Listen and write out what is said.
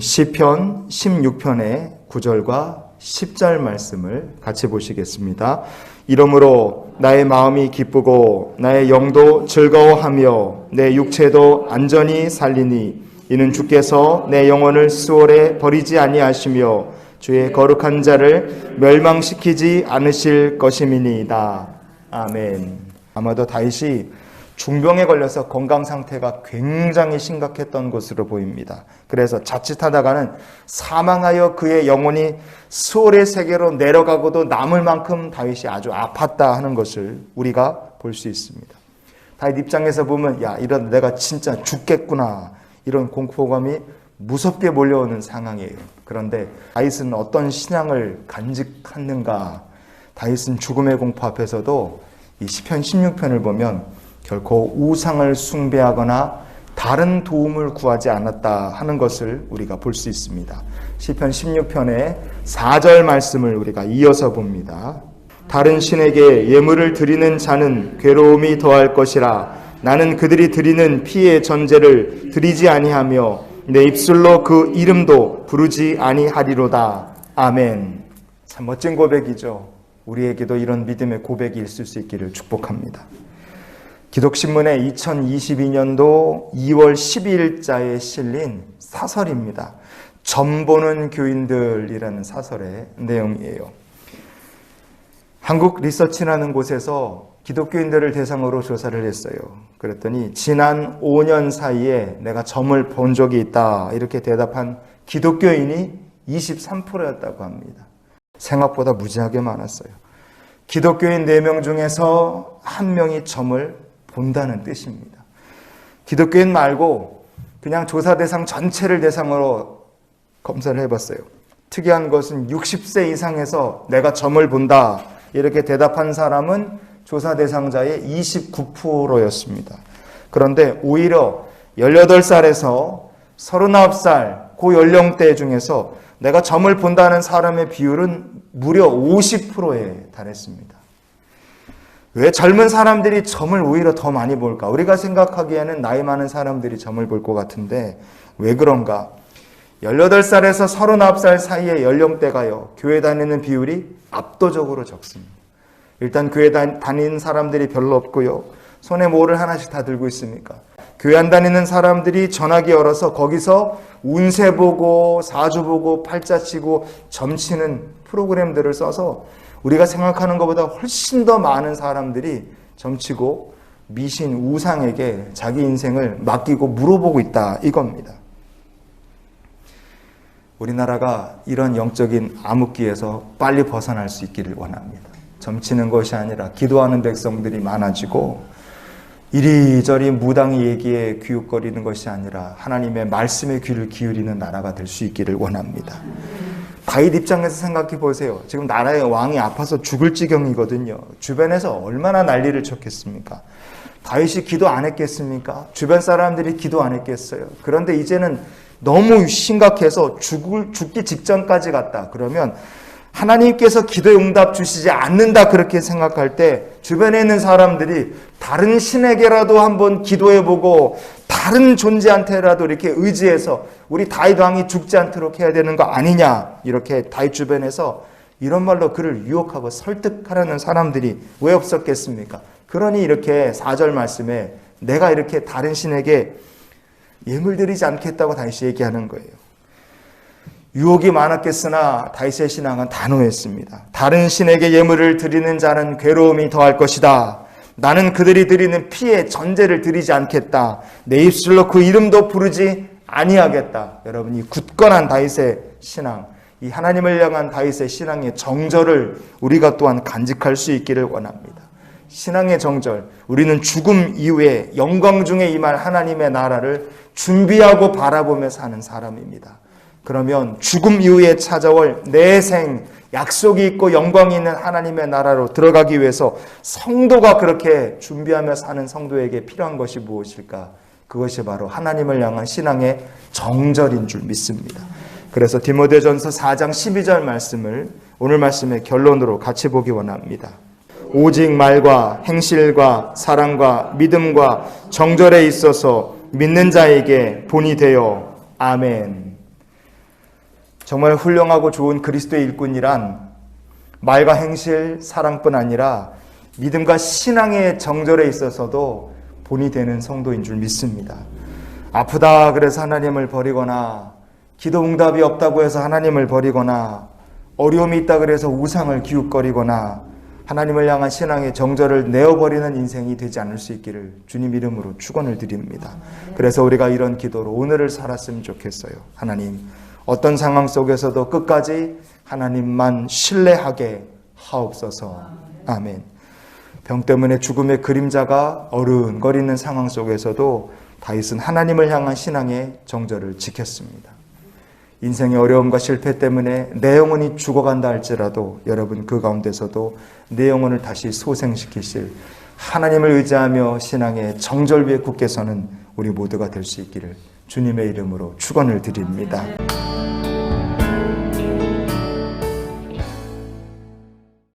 시편 16편의 9절과 10절 말씀을 같이 보시겠습니다. 이러므로 나의 마음이 기쁘고 나의 영도 즐거워하며 내 육체도 안전히 살리니 이는 주께서 내 영혼을 수월에 버리지 아니하시며 주의 거룩한 자를 멸망시키지 않으실 것임이니이다. 아멘. 아마도 다윗이 중병에 걸려서 건강 상태가 굉장히 심각했던 것으로 보입니다. 그래서 자칫하다가는 사망하여 그의 영혼이 수월의 세계로 내려가고도 남을 만큼 다윗이 아주 아팠다 하는 것을 우리가 볼 수 있습니다. 다윗 입장에서 보면 이런 내가 진짜 죽겠구나 이런 공포감이 무섭게 몰려오는 상황이에요. 그런데 다윗은 어떤 신앙을 간직하는가? 다윗은 죽음의 공포 앞에서도 이 시편 16편을 보면 결코 우상을 숭배하거나 다른 도움을 구하지 않았다 하는 것을 우리가 볼 수 있습니다. 시편 16편의 4절 말씀을 우리가 이어서 봅니다. 다른 신에게 예물을 드리는 자는 괴로움이 더할 것이라. 나는 그들이 드리는 피의 전제를 드리지 아니하며 내 입술로 그 이름도 부르지 아니하리로다. 아멘. 참 멋진 고백이죠. 우리에게도 이런 믿음의 고백이 있을 수 있기를 축복합니다. 기독신문에 2022년도 2월 12일자에 실린 사설입니다. 점보는 교인들이라는 사설의 내용이에요. 한국 리서치라는 곳에서 기독교인들을 대상으로 조사를 했어요. 그랬더니 지난 5년 사이에 내가 점을 본 적이 있다 이렇게 대답한 기독교인이 23%였다고 합니다. 생각보다 무지하게 많았어요. 기독교인 4명 중에서 1명이 점을 본다는 뜻입니다. 기독교인 말고 그냥 조사 대상 전체를 대상으로 검사를 해봤어요. 특이한 것은 60세 이상에서 내가 점을 본다 이렇게 대답한 사람은 조사 대상자의 29%였습니다. 그런데 오히려 18살에서 39살 그 연령대 중에서 내가 점을 본다는 사람의 비율은 무려 50%에 달했습니다. 왜 젊은 사람들이 점을 오히려 더 많이 볼까? 우리가 생각하기에는 나이 많은 사람들이 점을 볼 것 같은데 왜 그런가? 18살에서 39살 사이의 연령대가요. 교회 다니는 비율이 압도적으로 적습니다. 일단 교회 다니는 사람들이 별로 없고요. 손에 뭐를 하나씩 다 들고 있으니까. 교회 안 다니는 사람들이 전화기 열어서 거기서 운세 보고 사주 보고 팔자 치고 점치는 프로그램들을 써서 우리가 생각하는 것보다 훨씬 더 많은 사람들이 점치고 미신 우상에게 자기 인생을 맡기고 물어보고 있다 이겁니다. 우리나라가 이런 영적인 암흑기에서 빨리 벗어날 수 있기를 원합니다. 점치는 것이 아니라 기도하는 백성들이 많아지고 이리저리 무당의 얘기에 귀웃거리는 것이 아니라 하나님의 말씀에 귀를 기울이는 나라가 될 수 있기를 원합니다. 다윗 입장에서 생각해 보세요. 지금 나라의 왕이 아파서 죽을 지경이거든요. 주변에서 얼마나 난리를 쳤겠습니까? 다윗이 기도 안 했겠습니까? 주변 사람들이 기도 안 했겠어요? 그런데 이제는 너무 심각해서 죽기 직전까지 갔다. 그러면 하나님께서 기도의 응답 주시지 않는다 그렇게 생각할 때 주변에 있는 사람들이 다른 신에게라도 한번 기도해보고 다른 존재한테라도 이렇게 의지해서 우리 다윗 왕이 죽지 않도록 해야 되는 거 아니냐 이렇게 다윗 주변에서 이런 말로 그를 유혹하고 설득하려는 사람들이 왜 없었겠습니까? 그러니 이렇게 4절 말씀에 내가 이렇게 다른 신에게 예물 드리지 않겠다고 다윗이 얘기하는 거예요. 유혹이 많았겠으나 다윗의 신앙은 단호했습니다. 다른 신에게 예물을 드리는 자는 괴로움이 더할 것이다. 나는 그들이 드리는 피의 전제를 드리지 않겠다. 내 입술로 그 이름도 부르지 아니하겠다. 여러분 이 굳건한 다윗의 신앙, 이 하나님을 향한 다윗의 신앙의 정절을 우리가 또한 간직할 수 있기를 원합니다. 신앙의 정절, 우리는 죽음 이후에 영광 중에 임할 하나님의 나라를 준비하고 바라보며 사는 사람입니다. 그러면 죽음 이후에 찾아올 내 생, 약속이 있고 영광이 있는 하나님의 나라로 들어가기 위해서 성도가 그렇게 준비하며 사는 성도에게 필요한 것이 무엇일까? 그것이 바로 하나님을 향한 신앙의 정절인 줄 믿습니다. 그래서 디모데전서 4장 12절 말씀을 오늘 말씀의 결론으로 같이 보기 원합니다. 오직 말과 행실과 사랑과 믿음과 정절에 있어서 믿는 자에게 본이 되어 아멘. 정말 훌륭하고 좋은 그리스도의 일꾼이란 말과 행실, 사랑뿐 아니라 믿음과 신앙의 정절에 있어서도 본이 되는 성도인 줄 믿습니다. 아프다 그래서 하나님을 버리거나 기도 응답이 없다고 해서 하나님을 버리거나 어려움이 있다 그래서 우상을 기웃거리거나 하나님을 향한 신앙의 정절을 내어버리는 인생이 되지 않을 수 있기를 주님 이름으로 축원을 드립니다. 그래서 우리가 이런 기도로 오늘을 살았으면 좋겠어요. 하나님, 어떤 상황 속에서도 끝까지 하나님만 신뢰하게 하옵소서. 아멘. 병 때문에 죽음의 그림자가 어른거리는 상황 속에서도 다윗은 하나님을 향한 신앙의 정절을 지켰습니다. 인생의 어려움과 실패 때문에 내 영혼이 죽어간다 할지라도 여러분 그 가운데서도 내 영혼을 다시 소생시키실 하나님을 의지하며 신앙의 정절 위에 굳게 서는 우리 모두가 될 수 있기를 주님의 이름으로 축원을 드립니다.